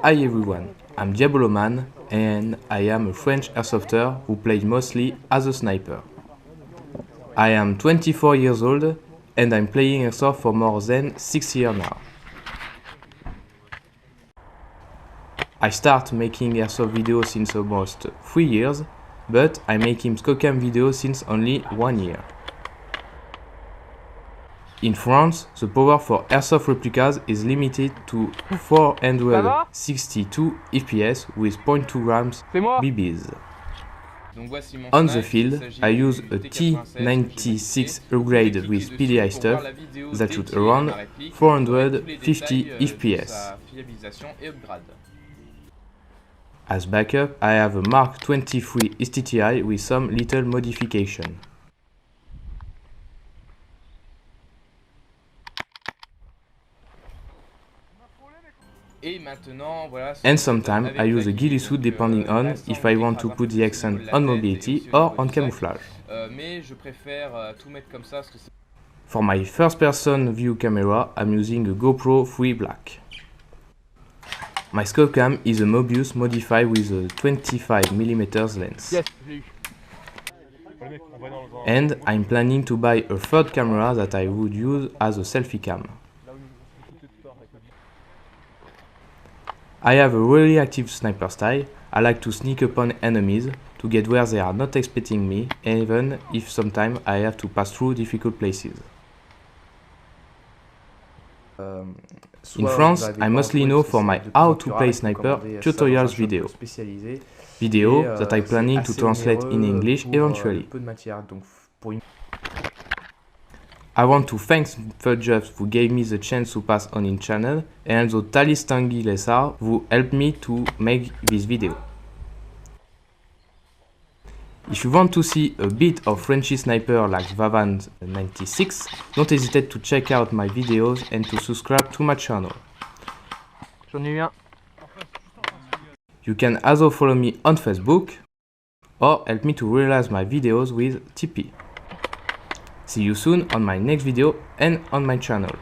Hi everyone, I'm Diaboloman and I am a French airsofter who plays mostly as a sniper. I am 24 years old and I'm playing airsoft for more than 6 years now. I start making airsoft videos since almost 3 years, but I'm making ScoCam videos since only 1 year. In France, the power for airsoft replicas is limited to 462 FPS with 0.2 grams BBs. On the field, I use a T96 upgrade with PDI stuff that shoots around 450 FPS. As backup, I have a Mark 23 STTI with some little modification. And sometimes I use a ghillie suit depending on if I want to put the accent on mobility or on camouflage. For my first person view camera, I'm using a GoPro 3 Black. My ScoCam is a Mobius modified with a 25mm lens. And I'm planning to buy a third camera that I would use as a selfie cam. I have a really active sniper style. I like to sneak upon enemies to get where they are not expecting me, even if sometimes I have to pass through difficult places. In France, I mostly know for my how to play sniper tutorials video that I'm planning to translate in English eventually. I want to thank Bodgeups who gave me the chance to pass on in channel and also Thalys Tanguy Lessard who helped me to make this video. If you want to see a bit of Frenchy sniper like Vavan 96, don't hesitate to check out my videos and to subscribe to my channel. You can also follow me on Facebook or help me to realize my videos with Tipeee. See you soon on my next video and on my channel.